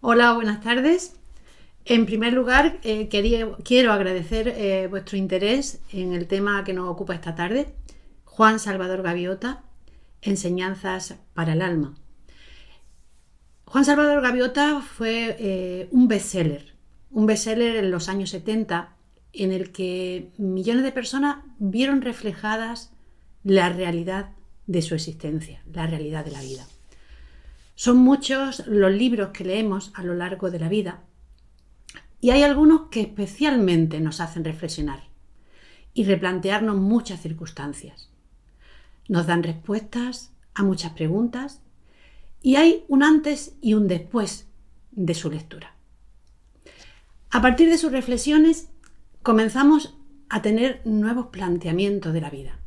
Hola, buenas tardes. En primer lugar, quiero agradecer vuestro interés en el tema que nos ocupa esta tarde, Juan Salvador Gaviota, Enseñanzas para el alma. Juan Salvador Gaviota fue un bestseller en los años 70, en el que millones de personas vieron reflejadas la realidad de su existencia, la realidad de la vida. Son muchos los libros que leemos a lo largo de la vida y hay algunos que especialmente nos hacen reflexionar y replantearnos muchas circunstancias. Nos dan respuestas a muchas preguntas y hay un antes y un después de su lectura. A partir de sus reflexiones comenzamos a tener nuevos planteamientos de la vida,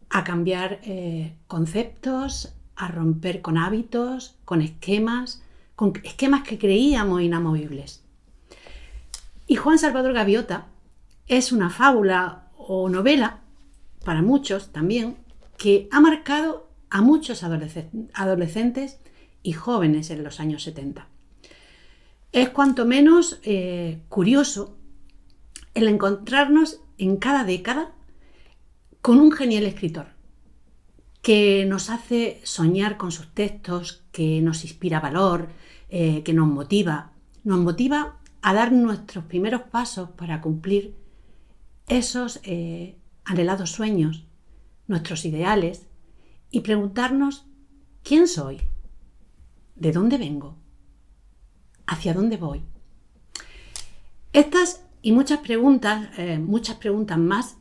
a cambiar conceptos, a romper con hábitos, con esquemas que creíamos inamovibles. Y Juan Salvador Gaviota es una fábula o novela, para muchos también, que ha marcado a muchos adolescentes y jóvenes en los años 70. Es cuanto menos curioso el encontrarnos en cada década con un genial escritor que nos hace soñar con sus textos, que nos inspira valor, que nos motiva a dar nuestros primeros pasos para cumplir esos anhelados sueños, nuestros ideales, y preguntarnos ¿quién soy? ¿De dónde vengo? ¿Hacia dónde voy? Estas y muchas preguntas más,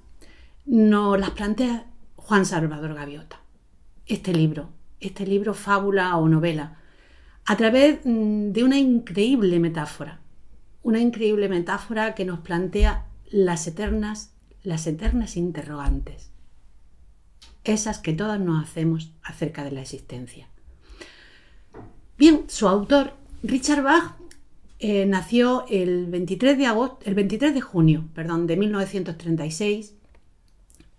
nos las plantea Juan Salvador Gaviota. Este libro fábula o novela, a través de una increíble metáfora que nos plantea las eternas interrogantes, esas que todas nos hacemos acerca de la existencia. Bien, su autor, Richard Bach, nació el 23 de junio de 1936,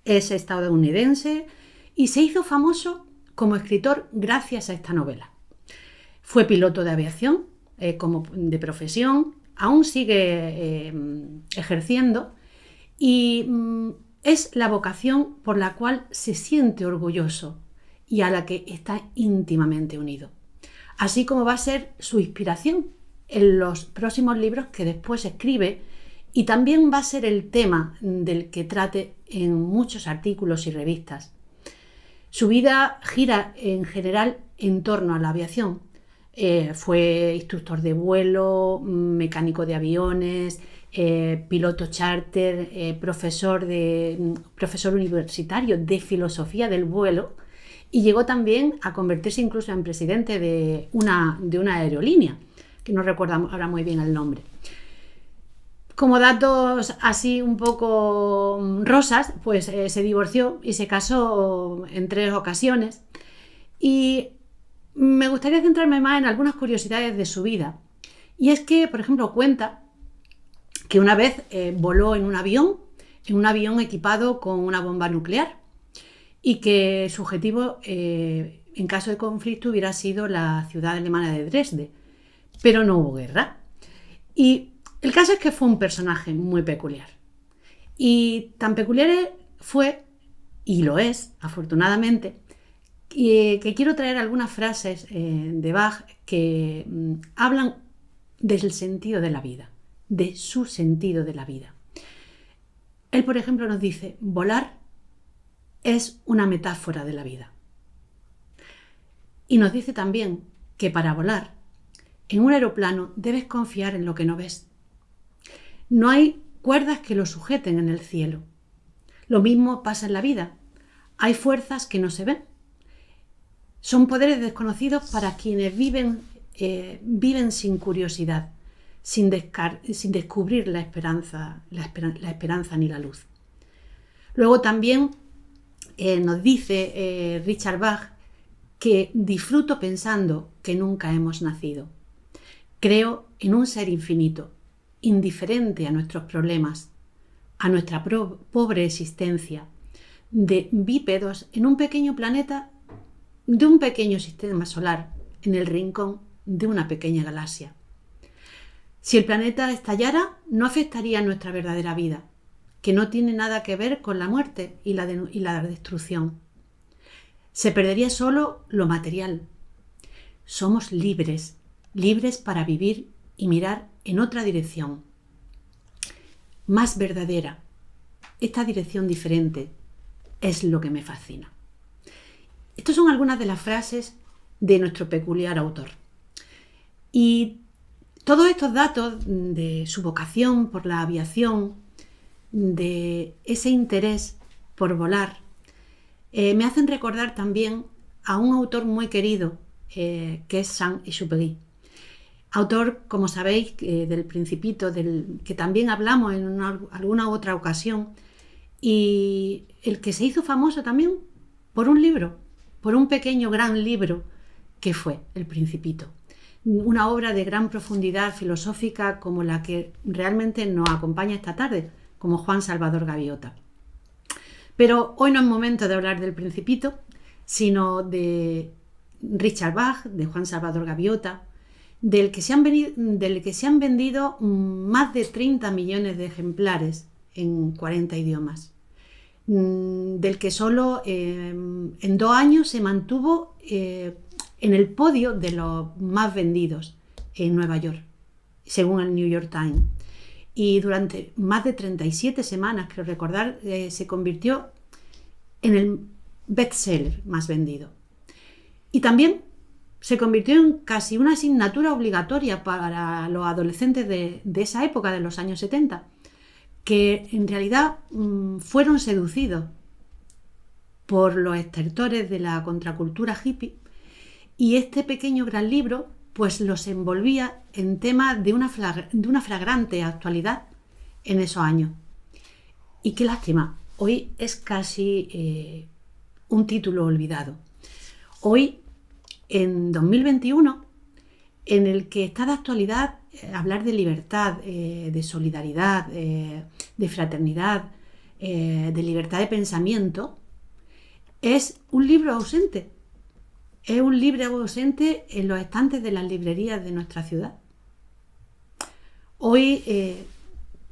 es estadounidense y se hizo famoso como escritor gracias a esta novela. Fue piloto de aviación como de profesión, aún sigue ejerciendo y es la vocación por la cual se siente orgulloso y a la que está íntimamente unido. Así como va a ser su inspiración en los próximos libros que después escribe y también va a ser el tema del que trate en muchos artículos y revistas. Su vida gira en general en torno a la aviación. Fue instructor de vuelo, mecánico de aviones, piloto charter, profesor universitario de filosofía del vuelo y llegó también a convertirse incluso en presidente de una aerolínea, que no recuerdo ahora muy bien el nombre. Como datos así un poco rosas, pues se divorció y se casó en 3 ocasiones. Y me gustaría centrarme más en algunas curiosidades de su vida. Y es que, por ejemplo, cuenta que una vez voló en un avión equipado con una bomba nuclear y que su objetivo, en caso de conflicto, hubiera sido la ciudad alemana de Dresde. Pero no hubo guerra. Y el caso es que fue un personaje muy peculiar. Y tan peculiar fue, y lo es, afortunadamente, que quiero traer algunas frases de Bach que hablan del sentido de la vida, de su sentido de la vida. Él, por ejemplo, nos dice: volar es una metáfora de la vida. Y nos dice también que para volar en un aeroplano debes confiar en lo que no ves. No hay cuerdas que lo sujeten en el cielo. Lo mismo pasa en la vida. Hay fuerzas que no se ven. Son poderes desconocidos para quienes viven sin curiosidad, sin descubrir la esperanza ni la luz. Luego también nos dice Richard Bach que disfruto pensando que nunca hemos nacido. Creo en un ser infinito, indiferente a nuestros problemas, a nuestra pobre existencia de bípedos en un pequeño planeta de un pequeño sistema solar, en el rincón de una pequeña galaxia. Si el planeta estallara, no afectaría nuestra verdadera vida, que no tiene nada que ver con la muerte y la destrucción. Se perdería solo lo material. Somos libres, libres para vivir y mirar en otra dirección, más verdadera. Esta dirección diferente es lo que me fascina. Estas son algunas de las frases de nuestro peculiar autor. Y todos estos datos de su vocación por la aviación, de ese interés por volar, me hacen recordar también a un autor muy querido, que es Saint-Exupéry. Autor, como sabéis, del Principito, del que también hablamos en alguna otra ocasión, y el que se hizo famoso también por un libro, por un pequeño gran libro que fue El Principito. Una obra de gran profundidad filosófica como la que realmente nos acompaña esta tarde, como Juan Salvador Gaviota. Pero hoy no es momento de hablar del Principito, sino de Richard Bach, de Juan Salvador Gaviota, del que se han vendido más de 30 millones de ejemplares en 40 idiomas, del que solo en 2 años se mantuvo en el podio de los más vendidos en Nueva York, según el New York Times. Y durante más de 37 semanas, creo recordar, se convirtió en el bestseller más vendido. Y también se convirtió en casi una asignatura obligatoria para los adolescentes de esa época, de los años 70, que en realidad fueron seducidos por los estertores de la contracultura hippie, y este pequeño gran libro pues los envolvía en temas de una fragrante actualidad en esos años. Y qué lástima, hoy es casi un título olvidado. Hoy, en 2021, en el que está de actualidad hablar de libertad, de solidaridad, de fraternidad, de libertad de pensamiento, es un libro ausente. Es un libro ausente en los estantes de las librerías de nuestra ciudad. Hoy,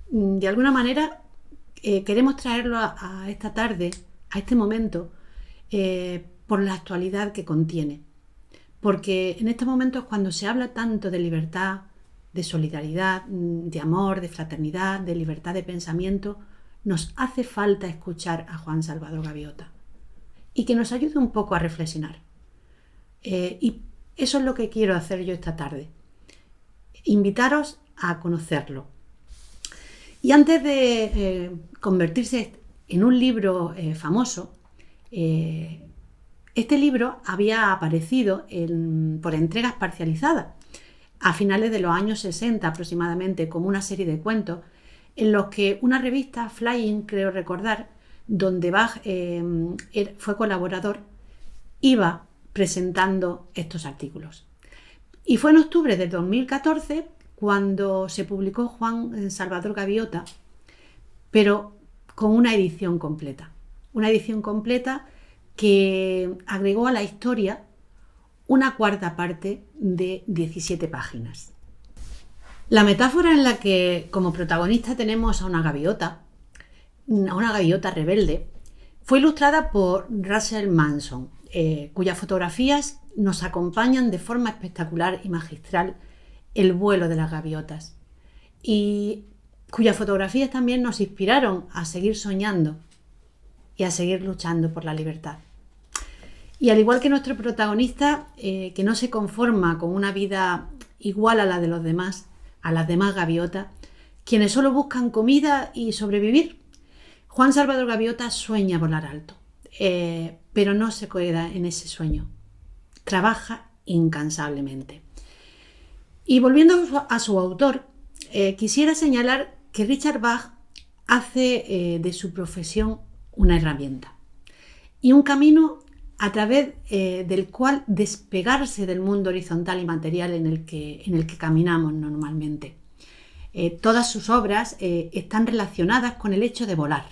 de alguna manera, queremos traerlo a esta tarde, a este momento, por la actualidad que contiene. Porque en estos momentos, cuando se habla tanto de libertad, de solidaridad, de amor, de fraternidad, de libertad de pensamiento, nos hace falta escuchar a Juan Salvador Gaviota y que nos ayude un poco a reflexionar. Y eso es lo que quiero hacer yo esta tarde, invitaros a conocerlo. Y antes de convertirse en un libro famoso, este libro había aparecido por entregas parcializadas a finales de los años 60 aproximadamente, como una serie de cuentos en los que una revista, Flying, creo recordar, donde Bach fue colaborador, iba presentando estos artículos. Y fue en octubre de 2014 cuando se publicó Juan Salvador Gaviota, pero con una edición completa. Una edición completa que agregó a la historia una cuarta parte de 17 páginas. La metáfora en la que como protagonista tenemos a una gaviota rebelde, fue ilustrada por Russell Manson, cuyas fotografías nos acompañan de forma espectacular y magistral el vuelo de las gaviotas, y cuyas fotografías también nos inspiraron a seguir soñando y a seguir luchando por la libertad. Y al igual que nuestro protagonista, que no se conforma con una vida igual a la de los demás, a las demás gaviotas, quienes solo buscan comida y sobrevivir, Juan Salvador Gaviota sueña volar alto, pero no se queda en ese sueño. Trabaja incansablemente. Y volviendo a su autor, quisiera señalar que Richard Bach hace de su profesión una herramienta y un camino a través del cual despegarse del mundo horizontal y material en el que caminamos normalmente. Todas sus obras están relacionadas con el hecho de volar,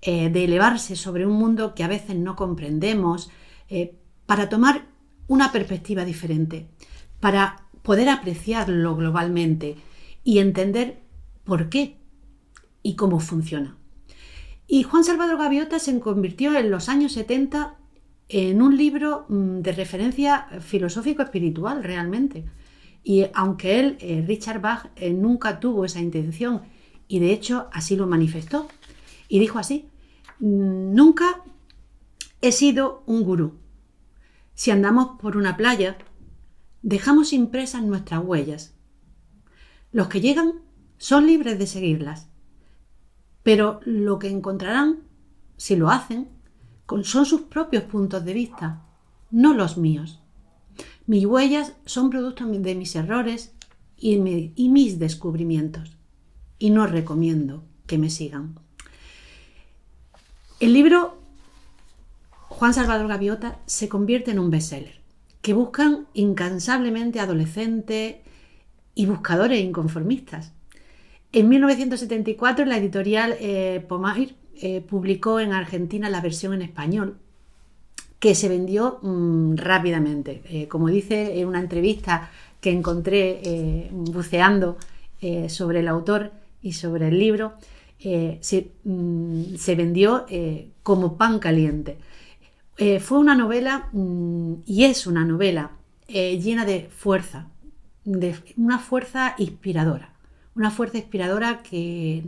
de elevarse sobre un mundo que a veces no comprendemos, para tomar una perspectiva diferente, para poder apreciarlo globalmente y entender por qué y cómo funciona. Y Juan Salvador Gaviota se convirtió en los años 70 en un libro de referencia filosófico-espiritual realmente. Y aunque él, Richard Bach, nunca tuvo esa intención, y de hecho así lo manifestó, y dijo así: nunca he sido un gurú. Si andamos por una playa, dejamos impresas nuestras huellas. Los que llegan son libres de seguirlas, pero lo que encontrarán, si lo hacen, son sus propios puntos de vista, no los míos. Mis huellas son producto de mis errores y mis descubrimientos, y no recomiendo que me sigan. El libro Juan Salvador Gaviota se convierte en un bestseller que buscan incansablemente adolescentes y buscadores inconformistas. En 1974 la editorial Pomaire publicó en Argentina la versión en español, que se vendió rápidamente. Como dice en una entrevista que encontré buceando sobre el autor y sobre el libro, se vendió como pan caliente. Fue una novela, y es una novela llena de fuerza, una fuerza inspiradora. Una fuerza inspiradora que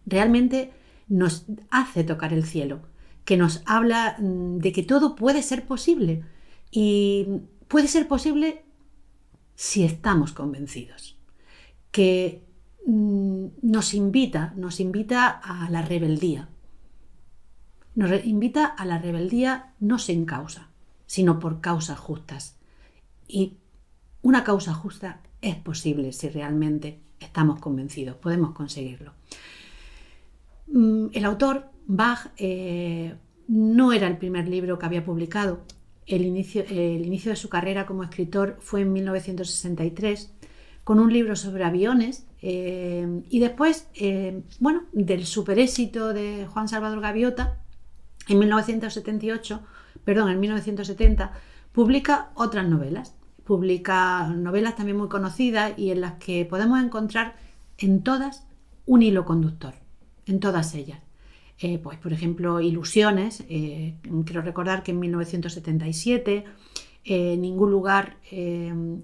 realmente nos hace tocar el cielo, que nos habla de que todo puede ser posible, y puede ser posible si estamos convencidos, que nos invita a la rebeldía. Nos invita a la rebeldía no sin causa, sino por causas justas. Y una causa justa es posible si realmente estamos convencidos, podemos conseguirlo. El autor, Bach, no era el primer libro que había publicado. El inicio de su carrera como escritor fue en 1963, con un libro sobre aviones, y después, del superéxito de Juan Salvador Gaviota, en 1970, publica otras novelas. Publica novelas también muy conocidas y en las que podemos encontrar en todas un hilo conductor, en todas ellas. Por ejemplo, Ilusiones, quiero recordar que en 1977, en ningún lugar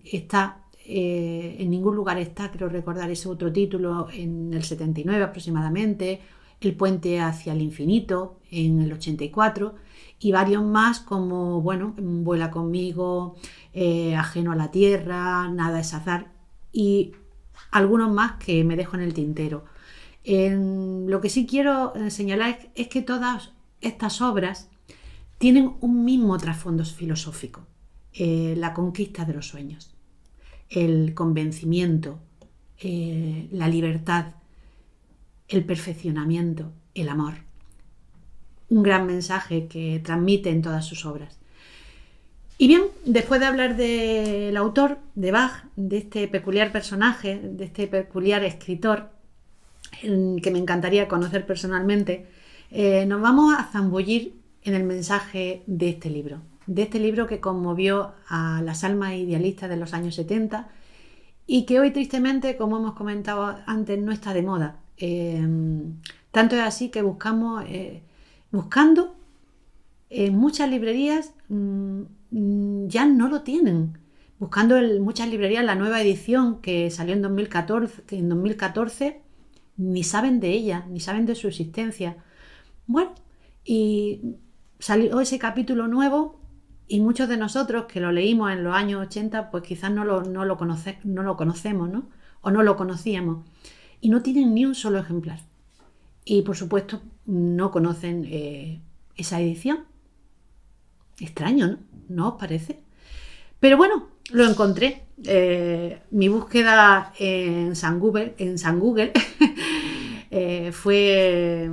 está, quiero recordar ese otro título, en el 79 aproximadamente, El puente hacia el infinito, en el 84, y varios más como, Vuela conmigo, Ajeno a la tierra, Nada es azar, y algunos más que me dejo en el tintero. Lo que sí quiero señalar es que todas estas obras tienen un mismo trasfondo filosófico: la conquista de los sueños, el convencimiento, la libertad, el perfeccionamiento, el amor. Un gran mensaje que transmite en todas sus obras. Y bien, después de hablar del autor, de Bach, de este peculiar personaje, de este peculiar escritor, que me encantaría conocer personalmente, nos vamos a zambullir en el mensaje de este libro que conmovió a las almas idealistas de los años 70 y que hoy, tristemente, como hemos comentado antes, no está de moda. Tanto es así que buscando en muchas librerías ya no lo tienen. Buscando en muchas librerías la nueva edición que salió en 2014, ni saben de ella, ni saben de su existencia. Y salió ese capítulo nuevo y muchos de nosotros que lo leímos en los años 80, pues quizás no lo conocemos, ¿no? O no lo conocíamos. Y no tienen ni un solo ejemplar. Y por supuesto no conocen esa edición. Extraño, ¿no? ¿No os parece? Pero bueno, lo encontré. Mi búsqueda en San Google fue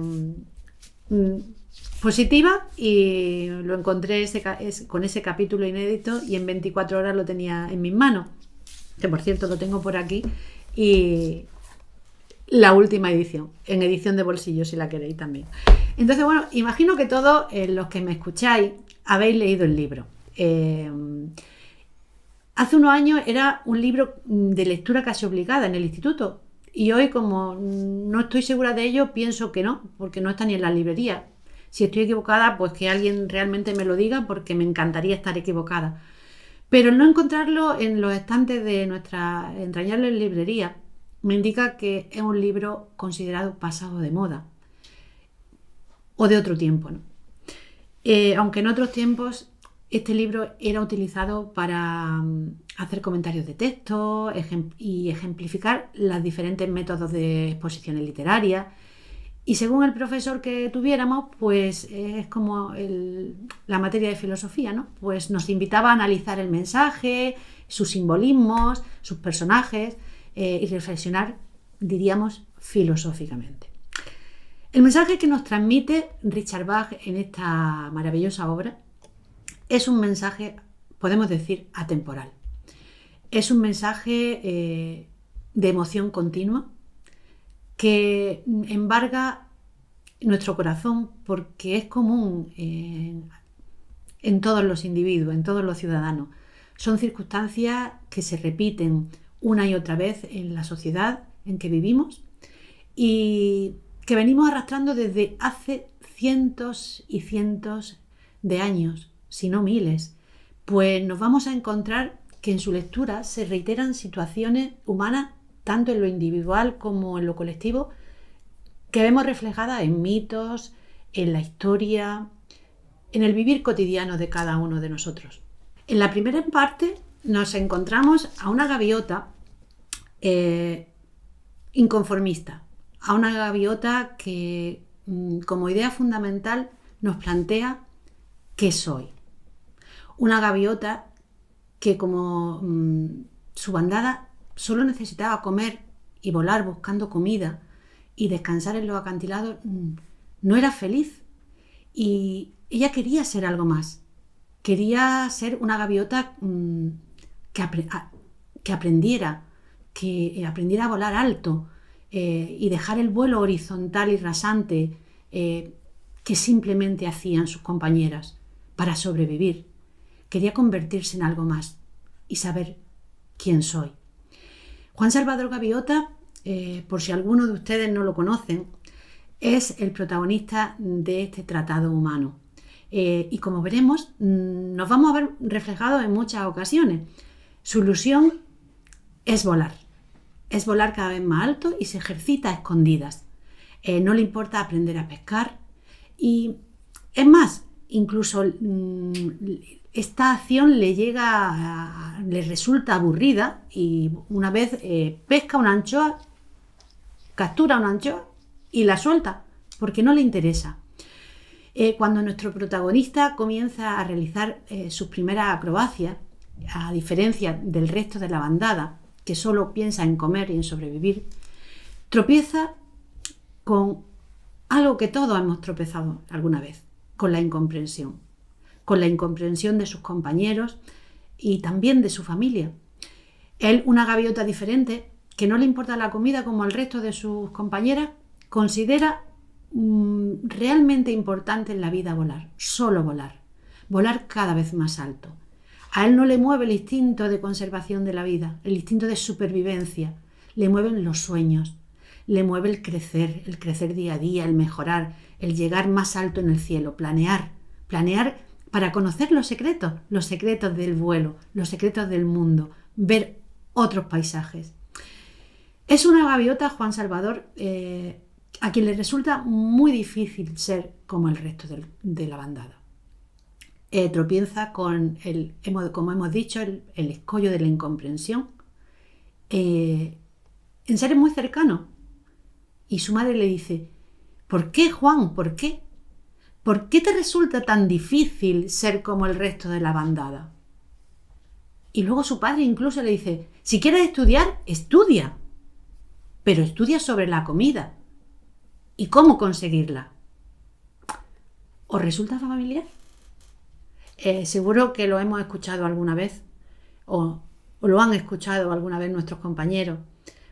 positiva y lo encontré con ese capítulo inédito, y en 24 horas lo tenía en mis manos, que por cierto lo tengo por aquí, y la última edición, en edición de bolsillo si la queréis también. Entonces, bueno, imagino que todos los que me escucháis habéis leído el libro. Hace unos años era un libro de lectura casi obligada en el instituto y hoy, como no estoy segura de ello, pienso que no, porque no está ni en la librería. Si estoy equivocada, pues que alguien realmente me lo diga, porque me encantaría estar equivocada. Pero el no encontrarlo en los estantes de nuestra entrañable librería me indica que es un libro considerado pasado de moda o de otro tiempo, ¿no? Aunque en otros tiempos este libro era utilizado para hacer comentarios de texto y ejemplificar los diferentes métodos de exposiciones literarias. Y según el profesor que tuviéramos, pues es como la materia de filosofía, ¿no? Pues nos invitaba a analizar el mensaje, sus simbolismos, sus personajes y reflexionar, diríamos, filosóficamente. El mensaje que nos transmite Richard Bach en esta maravillosa obra es un mensaje, podemos decir, atemporal. Es un mensaje de emoción continua que embarga nuestro corazón porque es común en todos los individuos, en todos los ciudadanos. Son circunstancias que se repiten una y otra vez en la sociedad en que vivimos y que venimos arrastrando desde hace cientos y cientos de años, si no miles, pues nos vamos a encontrar que en su lectura se reiteran situaciones humanas tanto en lo individual como en lo colectivo, que vemos reflejadas en mitos, en la historia, en el vivir cotidiano de cada uno de nosotros. En la primera parte nos encontramos a una gaviota inconformista, a una gaviota que como idea fundamental nos plantea ¿qué soy? Una gaviota que como su bandada solo necesitaba comer y volar buscando comida y descansar en los acantilados, no era feliz. Y ella quería ser algo más. Quería ser una gaviota que aprendiera a volar alto y dejar el vuelo horizontal y rasante que simplemente hacían sus compañeras para sobrevivir. Quería convertirse en algo más y saber quién soy. Juan Salvador Gaviota, por si alguno de ustedes no lo conocen, es el protagonista de este tratado humano. Y como veremos, nos vamos a ver reflejados en muchas ocasiones. Su ilusión es volar cada vez más alto y se ejercita a escondidas. No le importa aprender a pescar y es más, incluso esta acción le resulta aburrida y una vez pesca una anchoa, captura una anchoa y la suelta porque no le interesa. Cuando nuestro protagonista comienza a realizar sus primeras acrobacias, a diferencia del resto de la bandada, que solo piensa en comer y en sobrevivir, tropieza con algo que todos hemos tropezado alguna vez, con la incomprensión de sus compañeros y también de su familia. Él, una gaviota diferente, que no le importa la comida como al resto de sus compañeras, considera realmente importante en la vida volar, solo volar cada vez más alto. A él no le mueve el instinto de conservación de la vida, el instinto de supervivencia, le mueven los sueños, le mueve el crecer día a día, el mejorar, el llegar más alto en el cielo, planear para conocer los secretos del vuelo, los secretos del mundo, ver otros paisajes. Es una gaviota, Juan Salvador, a quien le resulta muy difícil ser como el resto de la bandada. Tropieza con como hemos dicho, el escollo de la incomprensión en seres muy cercanos. Y su madre le dice: ¿por qué, Juan? ¿Por qué? ¿Por qué te resulta tan difícil ser como el resto de la bandada? Y luego su padre incluso le dice: si quieres estudiar, estudia, pero estudia sobre la comida y cómo conseguirla. ¿Os resulta familiar? Seguro que lo hemos escuchado alguna vez o lo han escuchado alguna vez nuestros compañeros,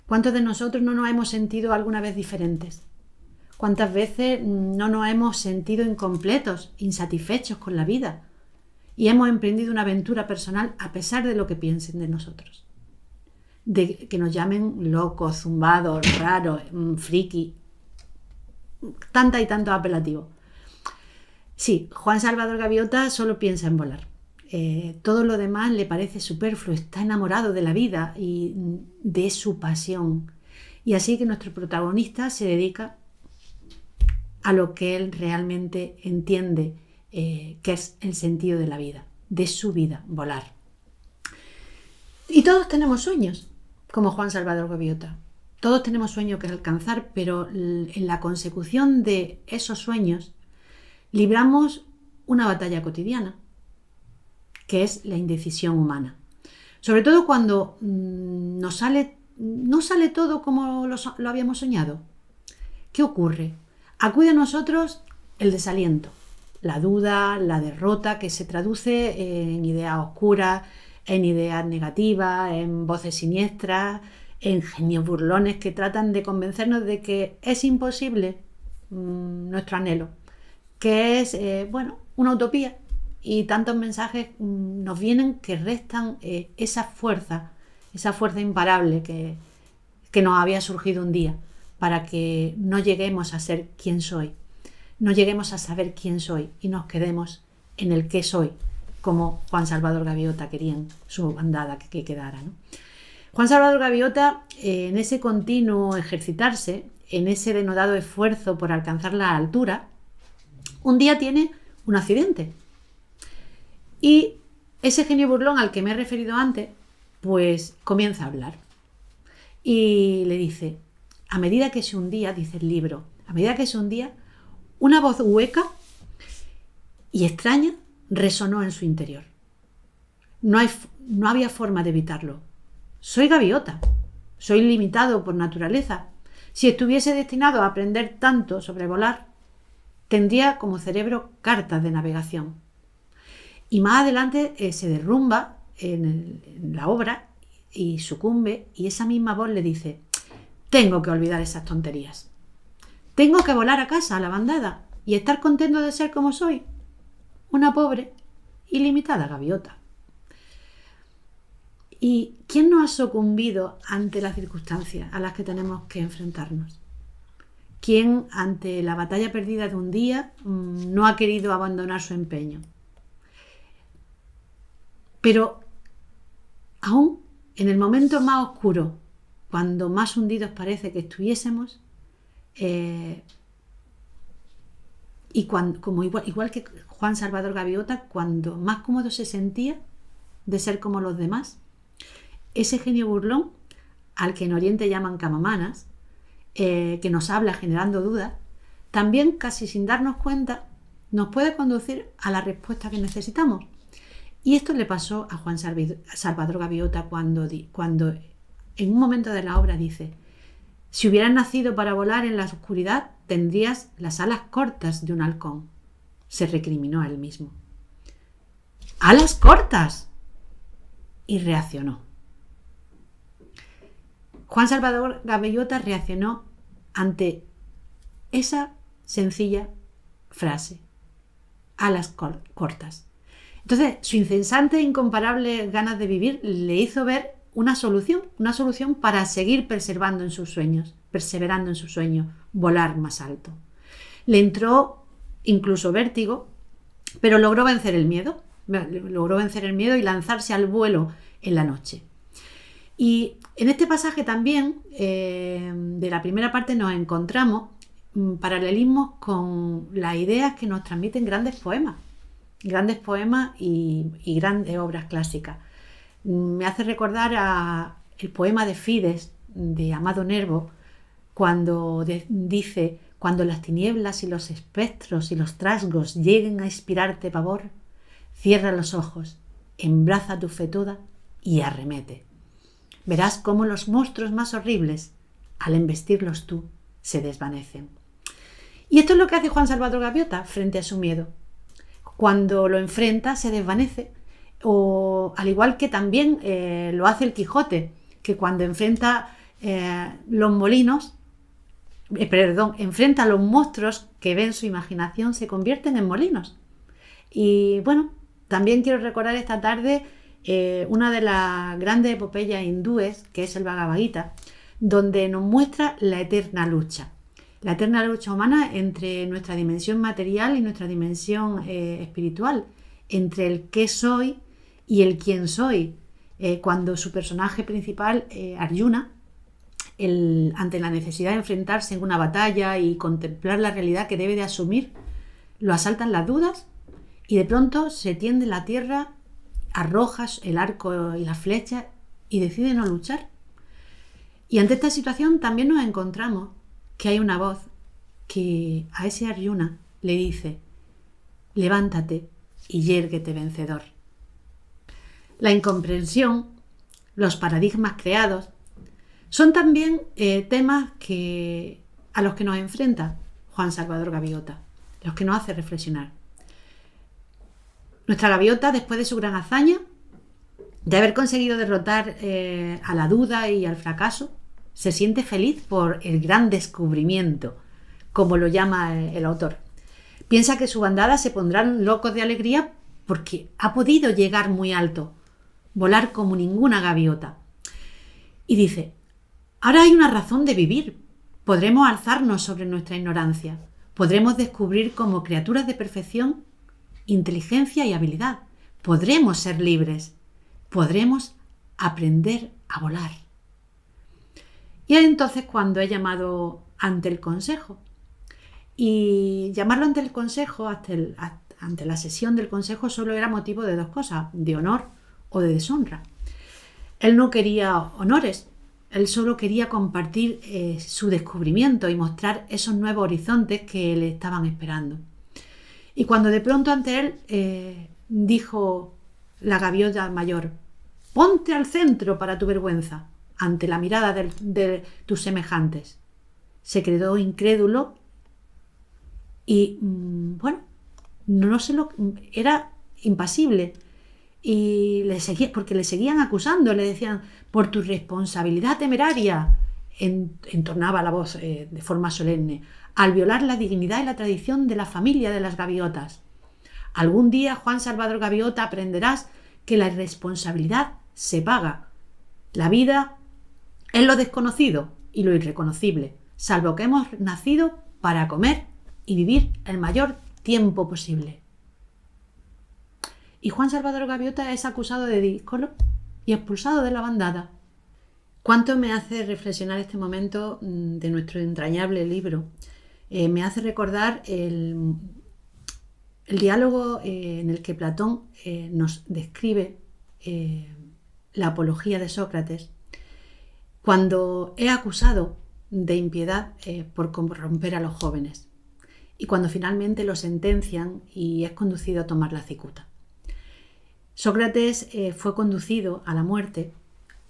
¿Cuántos de nosotros no nos hemos sentido alguna vez diferentes? ¿Cuántas veces no nos hemos sentido incompletos, insatisfechos con la vida? Y hemos emprendido una aventura personal a pesar de lo que piensen de nosotros. De que nos llamen locos, zumbados, raros, friki, tanta y tantos apelativos. Sí, Juan Salvador Gaviota solo piensa en volar. Todo lo demás le parece superfluo, está enamorado de la vida y de su pasión. Y así que nuestro protagonista se dedica a lo que él realmente entiende que es el sentido de la vida, de su vida, volar. Y todos tenemos sueños, como Juan Salvador Gaviota. Todos tenemos sueños que alcanzar, pero en la consecución de esos sueños libramos una batalla cotidiana, que es la indecisión humana. Sobre todo cuando no sale todo como lo habíamos soñado. ¿Qué ocurre? Acude a nosotros el desaliento, la duda, la derrota, que se traduce en ideas oscuras, en ideas negativas, en voces siniestras, en genios burlones que tratan de convencernos de que es imposible nuestro anhelo, que es una utopía, y tantos mensajes nos vienen que restan esa fuerza imparable que nos había surgido un día, para que no lleguemos a ser quien soy, no lleguemos a saber quién soy y nos quedemos en el qué soy, como Juan Salvador Gaviota quería en su bandada que quedara, ¿no? Juan Salvador Gaviota, en ese continuo ejercitarse, en ese denodado esfuerzo por alcanzar la altura, un día tiene un accidente. Y ese genio burlón al que me he referido antes, pues comienza a hablar. Y le dice, a medida que se hundía, dice el libro, a medida que se hundía, una voz hueca y extraña resonó en su interior. No había forma de evitarlo. Soy gaviota, soy limitado por naturaleza. Si estuviese destinado a aprender tanto sobre volar, tendría como cerebro cartas de navegación. Y más adelante se derrumba en la obra y sucumbe, y esa misma voz le dice, tengo que olvidar esas tonterías. Tengo que volar a casa, a la bandada, y estar contento de ser como soy, una pobre y limitada gaviota. ¿Y quién no ha sucumbido ante las circunstancias a las que tenemos que enfrentarnos? ¿Quién ante la batalla perdida de un día no ha querido abandonar su empeño? Pero aún en el momento más oscuro, cuando más hundidos parece que estuviésemos, igual que Juan Salvador Gaviota, cuando más cómodo se sentía de ser como los demás, ese genio burlón, al que en Oriente llaman camamanas, que nos habla generando dudas, también casi sin darnos cuenta nos puede conducir a la respuesta que necesitamos. Y esto le pasó a Juan Salvador Gaviota cuando en un momento de la obra dice, si hubieras nacido para volar en la oscuridad, tendrías las alas cortas de un halcón. Se recriminó a él mismo. ¡Alas cortas! Y reaccionó. Juan Salvador Gaviota reaccionó ante esa sencilla frase. Alas cortas. Entonces, su incesante e incomparable ganas de vivir le hizo ver una solución para seguir perseverando en sus sueños, volar más alto. Le entró incluso vértigo, pero logró vencer el miedo y lanzarse al vuelo en la noche. Y en este pasaje también, de la primera parte, nos encontramos paralelismos con las ideas que nos transmiten grandes poemas y grandes obras clásicas. Me hace recordar el poema de Fides, de Amado Nervo, cuando dice, cuando las tinieblas y los espectros y los trasgos lleguen a inspirarte pavor, cierra los ojos, embraza tu fe toda y arremete. Verás cómo los monstruos más horribles, al embestirlos tú, se desvanecen. Y esto es lo que hace Juan Salvador Gaviota frente a su miedo. Cuando lo enfrenta, se desvanece, o al igual que también lo hace el Quijote, que cuando enfrenta los molinos, enfrenta a los monstruos que ven su imaginación, se convierten en molinos. Y bueno, también quiero recordar esta tarde una de las grandes epopeyas hindúes, que es el Bhagavad Gita, donde nos muestra la eterna lucha humana entre nuestra dimensión material y nuestra dimensión espiritual, entre el qué soy y el quién soy. Cuando su personaje principal, Arjuna, ante la necesidad de enfrentarse en una batalla y contemplar la realidad que debe de asumir, lo asaltan las dudas y de pronto se tiende la tierra, arrojas el arco y la flecha y decide no luchar. Y ante esta situación también nos encontramos que hay una voz que a ese Arjuna le dice: levántate y yérguete vencedor. La incomprensión, los paradigmas creados, son también temas a los que nos enfrenta Juan Salvador Gaviota, los que nos hace reflexionar. Nuestra Gaviota, después de su gran hazaña, de haber conseguido derrotar a la duda y al fracaso, se siente feliz por el gran descubrimiento, como lo llama el autor. Piensa que su bandada se pondrán locos de alegría porque ha podido llegar muy alto, volar como ninguna gaviota. Y dice: ahora hay una razón de vivir. Podremos alzarnos sobre nuestra ignorancia. Podremos descubrir como criaturas de perfección inteligencia y habilidad. Podremos ser libres. Podremos aprender a volar. Y es entonces cuando he llamado ante el consejo. Y llamarlo ante el consejo, ante la sesión del consejo, solo era motivo de dos cosas: de honor o de deshonra. Él no quería honores, él solo quería compartir su descubrimiento y mostrar esos nuevos horizontes que le estaban esperando. Y cuando de pronto ante él dijo la gaviota mayor: ponte al centro para tu vergüenza, ante la mirada de tus semejantes. Se quedó incrédulo y, bueno, era impasible. Y porque le seguían acusando, le decían: por tu responsabilidad temeraria, entonaba la voz de forma solemne, al violar la dignidad y la tradición de la familia de las gaviotas. Algún día, Juan Salvador Gaviota, aprenderás que la irresponsabilidad se paga. La vida es lo desconocido y lo irreconocible, salvo que hemos nacido para comer y vivir el mayor tiempo posible. Y Juan Salvador Gaviota es acusado de díscolo y expulsado de la bandada. ¿Cuánto me hace reflexionar este momento de nuestro entrañable libro? Me hace recordar el diálogo en el que Platón nos describe la apología de Sócrates, cuando es acusado de impiedad por corromper a los jóvenes, y cuando finalmente lo sentencian y es conducido a tomar la cicuta. Sócrates fue conducido a la muerte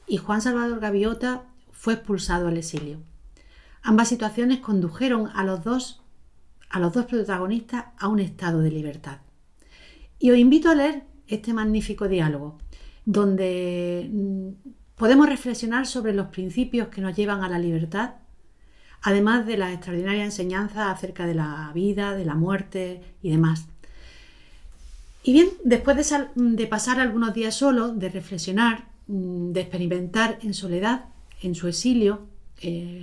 y Juan Salvador Gaviota fue expulsado al exilio. Ambas situaciones condujeron a los dos protagonistas a un estado de libertad. Y os invito a leer este magnífico diálogo, donde podemos reflexionar sobre los principios que nos llevan a la libertad, además de la extraordinaria enseñanza acerca de la vida, de la muerte y demás. Y bien, después de pasar algunos días solo, de reflexionar, de experimentar en soledad, en su exilio,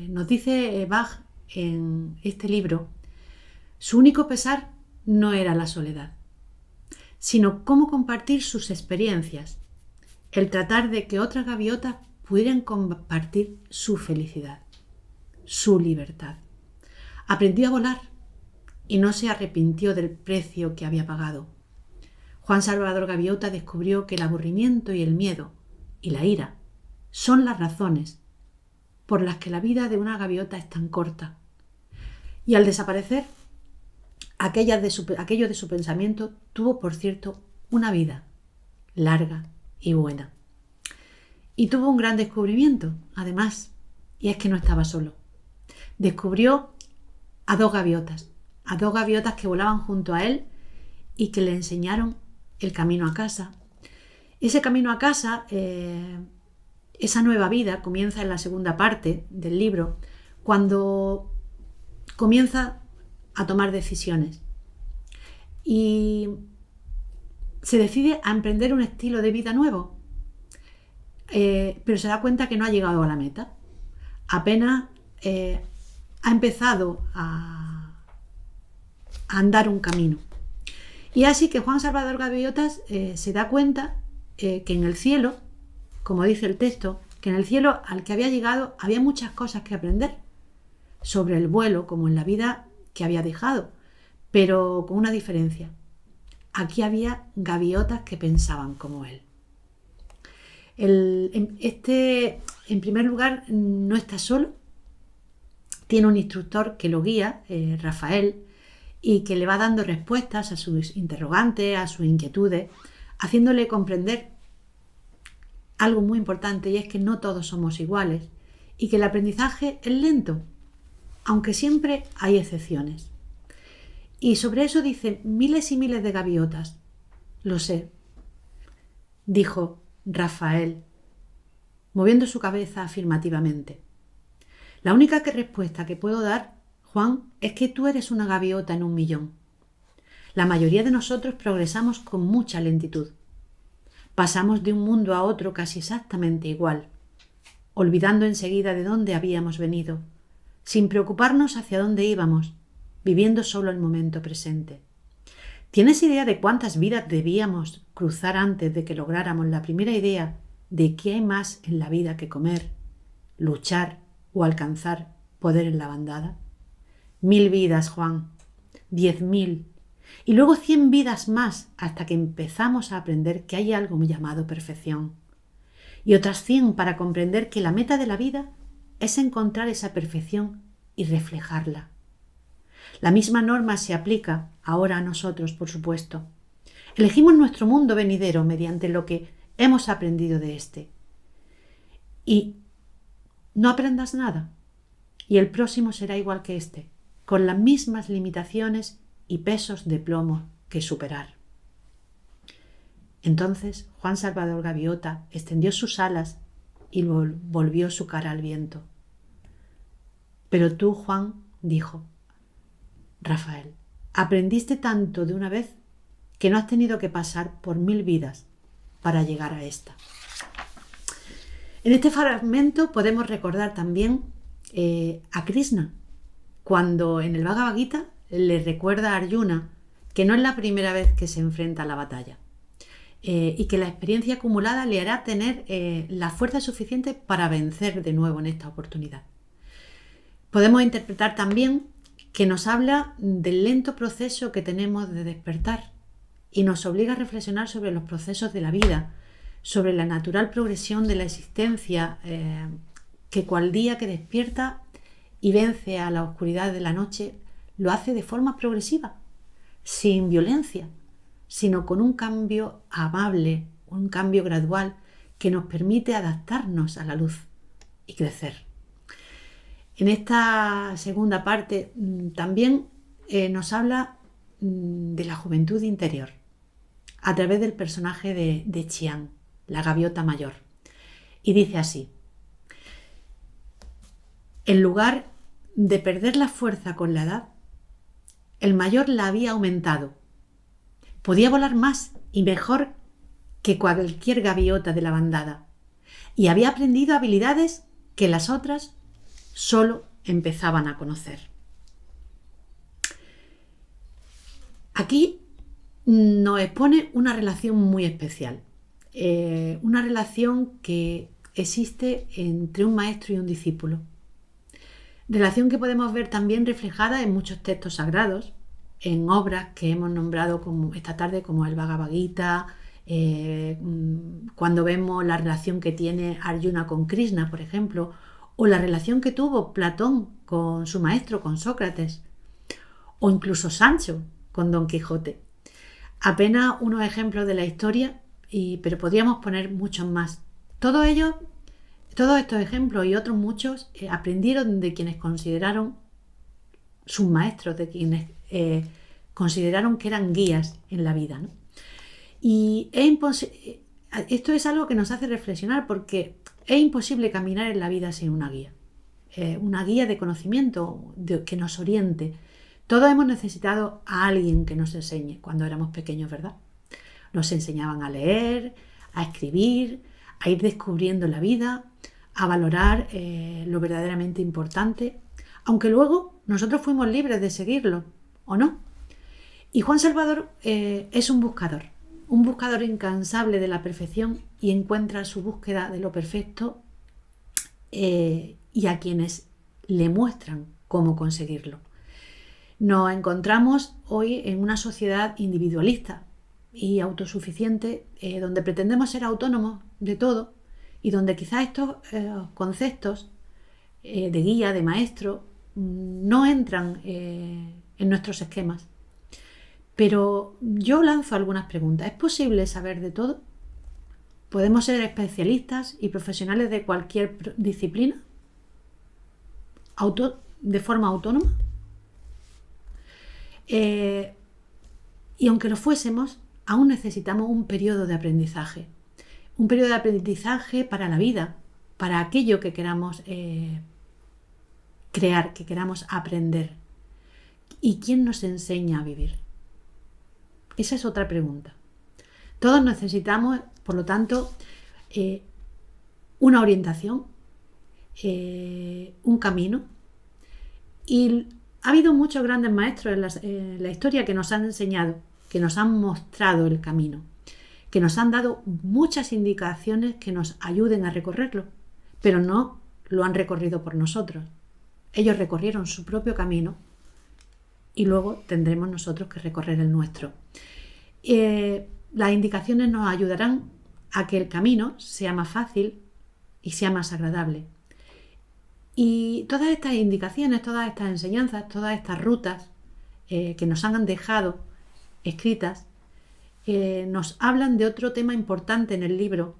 nos dice Bach en este libro: su único pesar no era la soledad, sino cómo compartir sus experiencias, el tratar de que otras gaviotas pudieran compartir su felicidad, su libertad. Aprendió a volar y no se arrepintió del precio que había pagado. Juan Salvador Gaviota descubrió que el aburrimiento y el miedo y la ira son las razones por las que la vida de una gaviota es tan corta. Y al desaparecer, aquello de su pensamiento tuvo, por cierto, una vida larga y buena. Y tuvo un gran descubrimiento, además, y es que no estaba solo. Descubrió a dos gaviotas que volaban junto a él y que le enseñaron el camino a casa. Ese camino a casa Esa nueva vida comienza en la segunda parte del libro, cuando comienza a tomar decisiones y se decide a emprender un estilo de vida nuevo, pero se da cuenta que no ha llegado a la meta. Apenas ha empezado a andar un camino. Y así que Juan Salvador Gaviotas se da cuenta que en el cielo, como dice el texto, que en el cielo al que había llegado había muchas cosas que aprender sobre el vuelo, como en la vida que había dejado, pero con una diferencia. Aquí había gaviotas que pensaban como él. En primer lugar, no está solo. Tiene un instructor que lo guía, Rafael, y que le va dando respuestas a sus interrogantes, a sus inquietudes, haciéndole comprender algo muy importante, y es que no todos somos iguales y que el aprendizaje es lento, aunque siempre hay excepciones. Y sobre eso dice: miles y miles de gaviotas. Lo sé, dijo Rafael, moviendo su cabeza afirmativamente. La única respuesta que puedo dar, Juan, es que tú eres una gaviota en 1.000.000. La mayoría de nosotros progresamos con mucha lentitud. Pasamos de un mundo a otro casi exactamente igual, olvidando enseguida de dónde habíamos venido, sin preocuparnos hacia dónde íbamos, viviendo solo el momento presente. ¿Tienes idea de cuántas vidas debíamos cruzar antes de que lográramos la primera idea de que hay más en la vida que comer, luchar o alcanzar poder en la bandada? 1.000 vidas, Juan, 10.000, y luego 100 vidas más hasta que empezamos a aprender que hay algo llamado perfección, y otras 100 para comprender que la meta de la vida es encontrar esa perfección y reflejarla. La misma norma se aplica ahora a nosotros, por supuesto. Elegimos nuestro mundo venidero mediante lo que hemos aprendido de este. Y no aprendas nada, y el próximo será igual que este, con las mismas limitaciones y pesos de plomo que superar. Entonces Juan Salvador Gaviota extendió sus alas y volvió su cara al viento. Pero tú, Juan, dijo Rafael, aprendiste tanto de una vez que no has tenido que pasar por 1.000 vidas para llegar a esta. En este fragmento podemos recordar también a Krishna, cuando en el Bhagavad Gita le recuerda a Arjuna que no es la primera vez que se enfrenta a la batalla y que la experiencia acumulada le hará tener la fuerza suficiente para vencer de nuevo en esta oportunidad. Podemos interpretar también que nos habla del lento proceso que tenemos de despertar y nos obliga a reflexionar sobre los procesos de la vida, sobre la natural progresión de la existencia, que cual día que despierta y vence a la oscuridad de la noche, lo hace de forma progresiva, sin violencia, sino con un cambio amable, un cambio gradual que nos permite adaptarnos a la luz y crecer. En esta segunda parte también nos habla de la juventud interior a través del personaje de Chiang, la gaviota mayor. Y dice así: en lugar de perder la fuerza con la edad, el mayor la había aumentado. Podía volar más y mejor que cualquier gaviota de la bandada y había aprendido habilidades que las otras solo empezaban a conocer. Aquí nos expone una relación muy especial, una relación que existe entre un maestro y un discípulo. Relación que podemos ver también reflejada en muchos textos sagrados, en obras que hemos nombrado esta tarde como el Bhagavad Gita, cuando vemos la relación que tiene Arjuna con Krishna, por ejemplo, o la relación que tuvo Platón con su maestro, con Sócrates, o incluso Sancho con Don Quijote. Apenas unos ejemplos de la historia, pero podríamos poner muchos más. Todos estos ejemplos y otros muchos aprendieron de quienes consideraron sus maestros, de quienes consideraron que eran guías en la vida, ¿no? Y esto es algo que nos hace reflexionar, porque es imposible caminar en la vida sin una guía de conocimiento que nos oriente. Todos hemos necesitado a alguien que nos enseñe cuando éramos pequeños, ¿verdad? Nos enseñaban a leer, a escribir, a ir descubriendo la vida, a valorar lo verdaderamente importante, aunque luego nosotros fuimos libres de seguirlo, ¿o no? Y Juan Salvador es un buscador incansable de la perfección, y encuentra su búsqueda de lo perfecto y a quienes le muestran cómo conseguirlo. Nos encontramos hoy en una sociedad individualista y autosuficiente, donde pretendemos ser autónomos de todo y donde quizás estos conceptos de guía, de maestro, no entran en nuestros esquemas. Pero yo lanzo algunas preguntas. ¿Es posible saber de todo? ¿Podemos ser especialistas y profesionales de cualquier disciplina de forma autónoma? Y aunque lo fuésemos, aún necesitamos un periodo de aprendizaje. Un periodo de aprendizaje para la vida, para aquello que queramos crear, que queramos aprender. ¿Y quién nos enseña a vivir? Esa es otra pregunta. Todos necesitamos, por lo tanto, una orientación, un camino. Y ha habido muchos grandes maestros en la historia que nos han enseñado, que nos han mostrado el camino, que nos han dado muchas indicaciones que nos ayuden a recorrerlo, pero no lo han recorrido por nosotros. Ellos recorrieron su propio camino y luego tendremos nosotros que recorrer el nuestro. Las indicaciones nos ayudarán a que el camino sea más fácil y sea más agradable. Y todas estas indicaciones, todas estas enseñanzas, todas estas rutas que nos han dejado escritas, nos hablan de otro tema importante en el libro,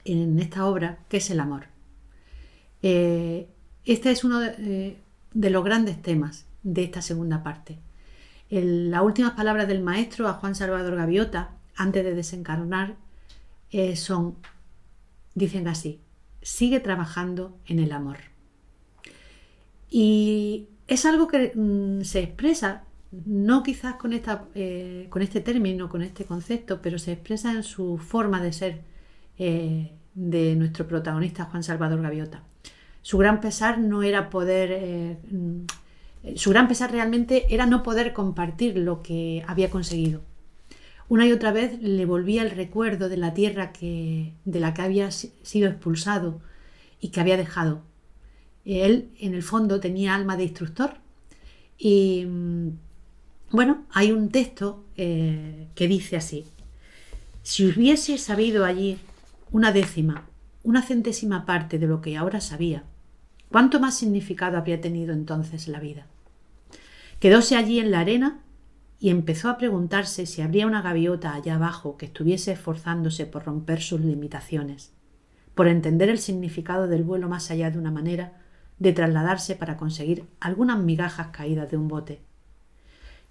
en esta obra, que es el amor. Este es uno de los grandes temas de esta segunda parte. Las últimas palabras del maestro a Juan Salvador Gaviota, antes de desencarnar, dicen así: sigue trabajando en el amor. Y es algo que se expresa, no quizás con este término, con este concepto, pero se expresa en su forma de ser de nuestro protagonista Juan Salvador Gaviota. Su gran pesar no era su gran pesar realmente era no poder compartir lo que había conseguido. Una y otra vez le volvía el recuerdo de la tierra de la que había sido expulsado y que había dejado. Él, en el fondo, tenía alma de instructor. Y bueno, hay un texto que dice así: si hubiese sabido allí una centésima parte de lo que ahora sabía, ¿cuánto más significado habría tenido entonces la vida? Quedóse allí en la arena y empezó a preguntarse si habría una gaviota allá abajo que estuviese esforzándose por romper sus limitaciones, por entender el significado del vuelo más allá de una manera de trasladarse para conseguir algunas migajas caídas de un bote.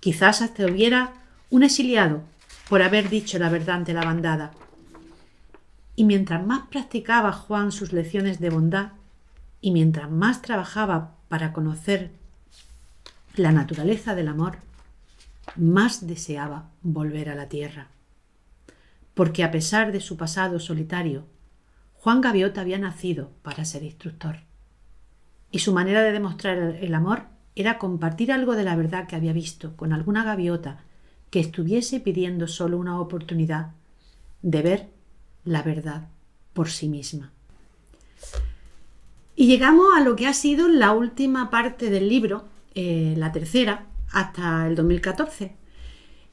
Quizás hasta hubiera un exiliado por haber dicho la verdad ante la bandada. Y mientras más practicaba Juan sus lecciones de bondad, y mientras más trabajaba para conocer la naturaleza del amor, más deseaba volver a la tierra. Porque a pesar de su pasado solitario, Juan Gaviota había nacido para ser instructor. Y su manera de demostrar el amor era compartir algo de la verdad que había visto con alguna gaviota que estuviese pidiendo solo una oportunidad de ver la verdad por sí misma. Y llegamos a lo que ha sido la última parte del libro, la tercera, hasta el 2014.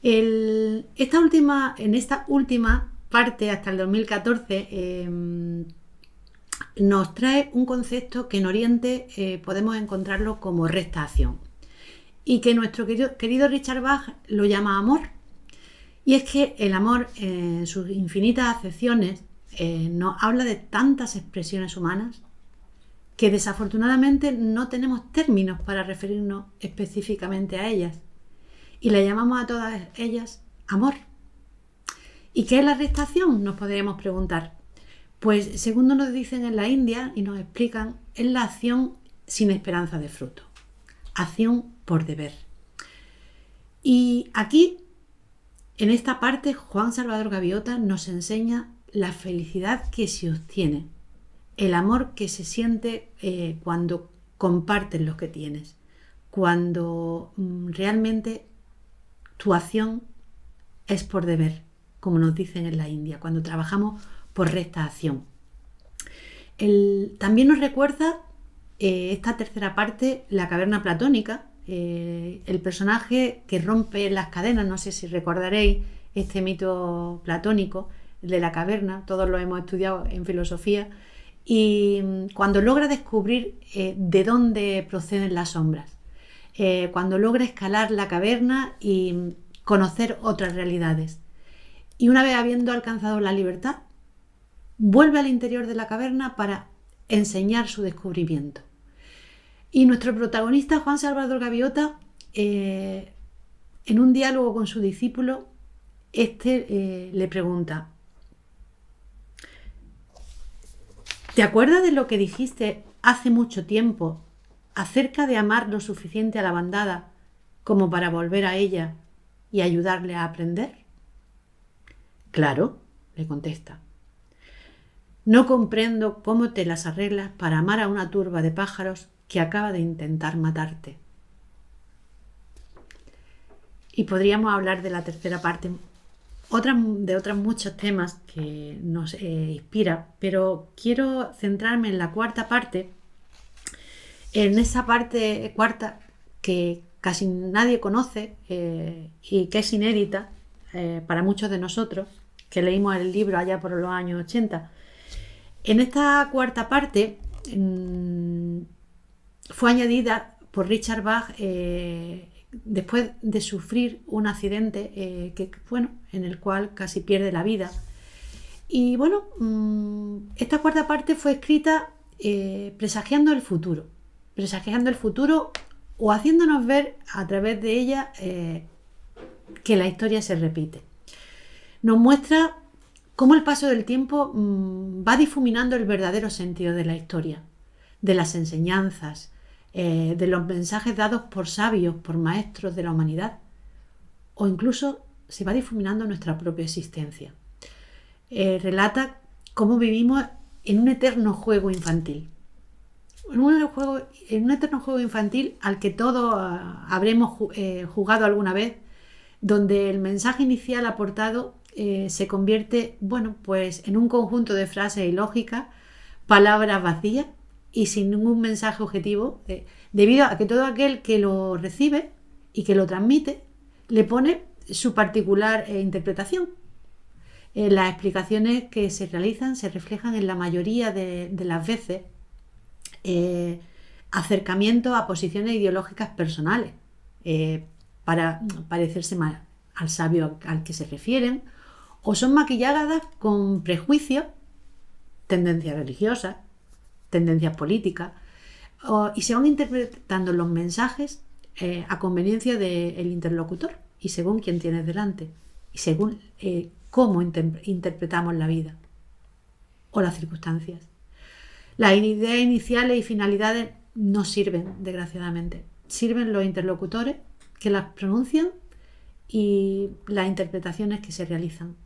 En esta última parte, hasta el 2014, nos trae un concepto que en Oriente podemos encontrarlo como recta acción, y que nuestro querido Richard Bach lo llama amor. Y es que el amor, en sus infinitas acepciones, nos habla de tantas expresiones humanas que desafortunadamente no tenemos términos para referirnos específicamente a ellas, y le llamamos a todas ellas amor. ¿Y qué es la recta acción?, nos podríamos preguntar. Pues según nos dicen en la India y nos explican, es la acción sin esperanza de fruto, acción por deber. Y aquí, en esta parte, Juan Salvador Gaviota nos enseña la felicidad que se obtiene, el amor que se siente cuando compartes lo que tienes, cuando realmente tu acción es por deber, como nos dicen en la India, cuando trabajamos por recta acción. También nos recuerda esta tercera parte, la caverna platónica, el personaje que rompe las cadenas. No sé si recordaréis este mito platónico, el de la caverna, todos lo hemos estudiado en filosofía, y cuando logra descubrir de dónde proceden las sombras, cuando logra escalar la caverna y conocer otras realidades, y una vez habiendo alcanzado la libertad, vuelve al interior de la caverna para enseñar su descubrimiento. Y nuestro protagonista, Juan Salvador Gaviota, en un diálogo con su discípulo, le pregunta: ¿te acuerdas de lo que dijiste hace mucho tiempo acerca de amar lo suficiente a la bandada como para volver a ella y ayudarle a aprender? Claro, le contesta. No comprendo cómo te las arreglas para amar a una turba de pájaros que acaba de intentar matarte. Y podríamos hablar de la tercera parte, de otros muchos temas que nos inspira, pero quiero centrarme en la cuarta parte, en esa parte cuarta que casi nadie conoce y que es inédita para muchos de nosotros, que leímos el libro allá por los años 80. En esta cuarta parte fue añadida por Richard Bach después de sufrir un accidente en el cual casi pierde la vida. Y esta cuarta parte fue escrita presagiando el futuro o haciéndonos ver a través de ella que la historia se repite. Nos muestra cómo el paso del tiempo va difuminando el verdadero sentido de la historia, de las enseñanzas, de los mensajes dados por sabios, por maestros de la humanidad, o incluso se va difuminando nuestra propia existencia. Relata cómo vivimos en un eterno juego infantil, en un eterno juego infantil al que todos habremos jugado alguna vez, donde el mensaje inicial aportado se convierte en un conjunto de frases ilógicas, palabras vacías y sin ningún mensaje objetivo, debido a que todo aquel que lo recibe y que lo transmite le pone su particular interpretación. Las explicaciones que se realizan se reflejan en la mayoría de las veces acercamientos a posiciones ideológicas personales para parecerse más al sabio al que se refieren, o son maquilladas con prejuicios, tendencias religiosas, tendencias políticas, y se van interpretando los mensajes a conveniencia del interlocutor y según quien tienes delante y según cómo interpretamos la vida o las circunstancias. Las ideas iniciales y finalidades no sirven, desgraciadamente. Sirven los interlocutores que las pronuncian y las interpretaciones que se realizan.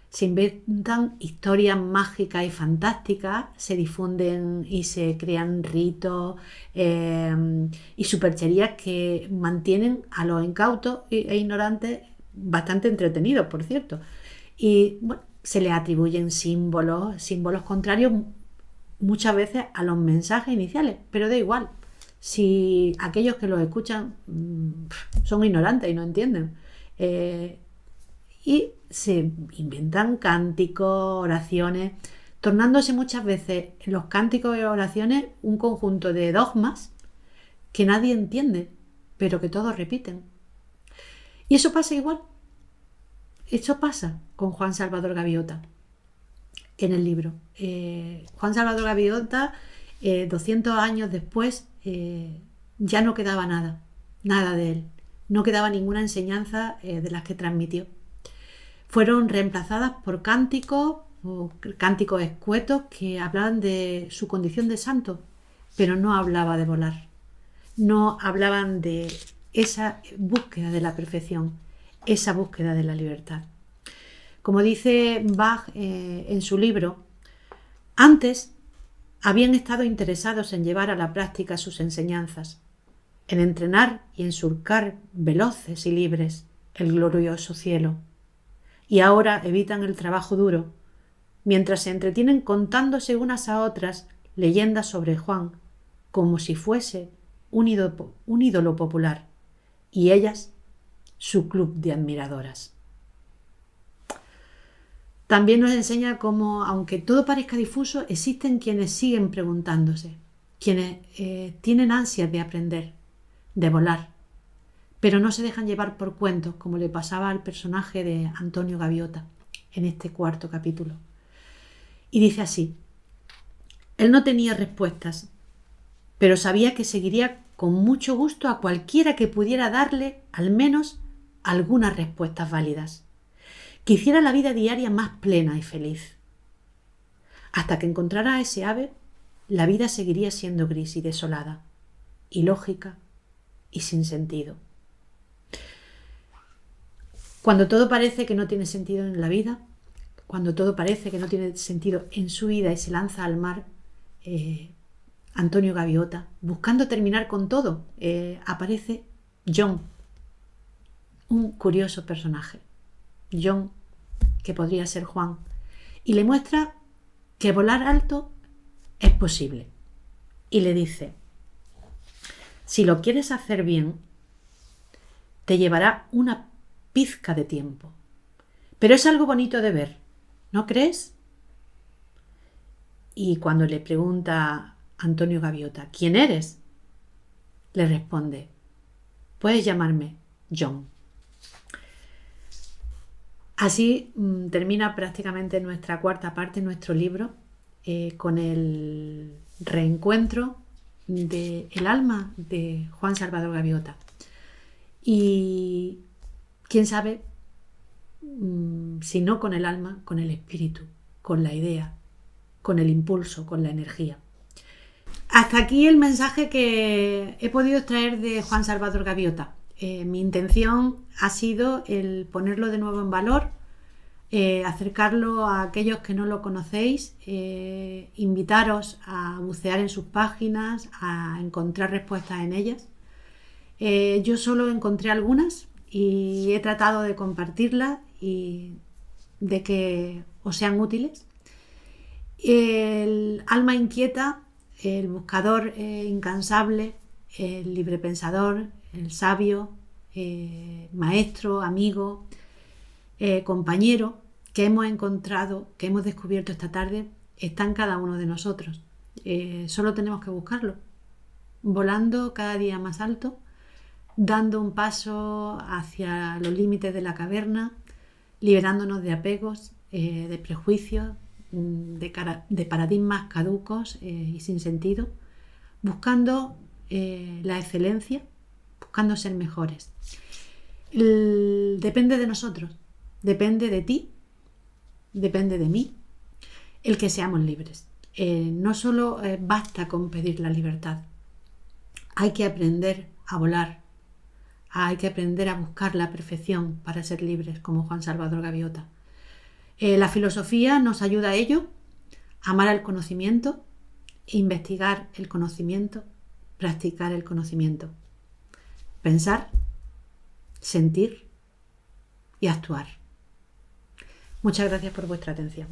Se inventan historias mágicas y fantásticas, se difunden y se crean ritos y supercherías que mantienen a los incautos e ignorantes bastante entretenidos, por cierto. Y se les atribuyen símbolos contrarios muchas veces a los mensajes iniciales, pero da igual. Si aquellos que los escuchan son ignorantes y no entienden. Y se inventan cánticos, oraciones, tornándose muchas veces los cánticos y oraciones un conjunto de dogmas que nadie entiende, pero que todos repiten. Y eso pasa igual. Eso pasa con Juan Salvador Gaviota en el libro. Juan Salvador Gaviota, 200 años después, ya no quedaba nada de él. No quedaba ninguna enseñanza de las que transmitió. Fueron reemplazadas por cánticos, o cánticos escuetos que hablaban de su condición de santo, pero no hablaba de volar. No hablaban de esa búsqueda de la perfección, esa búsqueda de la libertad. Como dice Bach en su libro, antes habían estado interesados en llevar a la práctica sus enseñanzas, en entrenar y en surcar veloces y libres el glorioso cielo. Y ahora evitan el trabajo duro, mientras se entretienen contándose unas a otras leyendas sobre Juan, como si fuese un ídolo popular, y ellas su club de admiradoras. También nos enseña cómo, aunque todo parezca difuso, existen quienes siguen preguntándose, quienes tienen ansias de aprender, de volar, pero no se dejan llevar por cuentos, como le pasaba al personaje de Antonio Gaviota en este cuarto capítulo. Y dice así: él no tenía respuestas, pero sabía que seguiría con mucho gusto a cualquiera que pudiera darle al menos algunas respuestas válidas, que hiciera la vida diaria más plena y feliz. Hasta que encontrara a ese ave, la vida seguiría siendo gris y desolada, ilógica y sin sentido. Cuando todo parece que no tiene sentido en la vida, cuando todo parece que no tiene sentido en su vida y se lanza al mar, Antonio Gaviota, buscando terminar con todo, aparece John, un curioso personaje. John, que podría ser Juan, y le muestra que volar alto es posible. Y le dice: si lo quieres hacer bien, te llevará una pizca de tiempo. Pero es algo bonito de ver, ¿no crees? Y cuando le pregunta Antonio Gaviota: ¿quién eres?, le responde: puedes llamarme John. Así termina prácticamente nuestra cuarta parte, nuestro libro, con el reencuentro del alma de Juan Salvador Gaviota. Y quién sabe si no con el alma, con el espíritu, con la idea, con el impulso, con la energía. Hasta aquí el mensaje que he podido extraer de Juan Salvador Gaviota. Mi intención ha sido el ponerlo de nuevo en valor, acercarlo a aquellos que no lo conocéis, invitaros a bucear en sus páginas, a encontrar respuestas en ellas. Yo solo encontré algunas y he tratado de compartirlas y de que os sean útiles. El alma inquieta, el buscador incansable, el librepensador, el sabio, maestro, amigo, compañero que hemos encontrado, que hemos descubierto esta tarde, está en cada uno de nosotros. Solo tenemos que buscarlo, volando cada día más alto, dando un paso hacia los límites de la caverna, liberándonos de apegos, de prejuicios, de paradigmas caducos y sin sentido, buscando la excelencia, buscando ser mejores. Depende de nosotros, depende de ti, depende de mí, el que seamos libres. No solo basta con pedir la libertad, hay que aprender a volar, hay que aprender a buscar la perfección para ser libres, como Juan Salvador Gaviota. La filosofía nos ayuda a ello: amar el conocimiento, investigar el conocimiento, practicar el conocimiento, pensar, sentir y actuar. Muchas gracias por vuestra atención.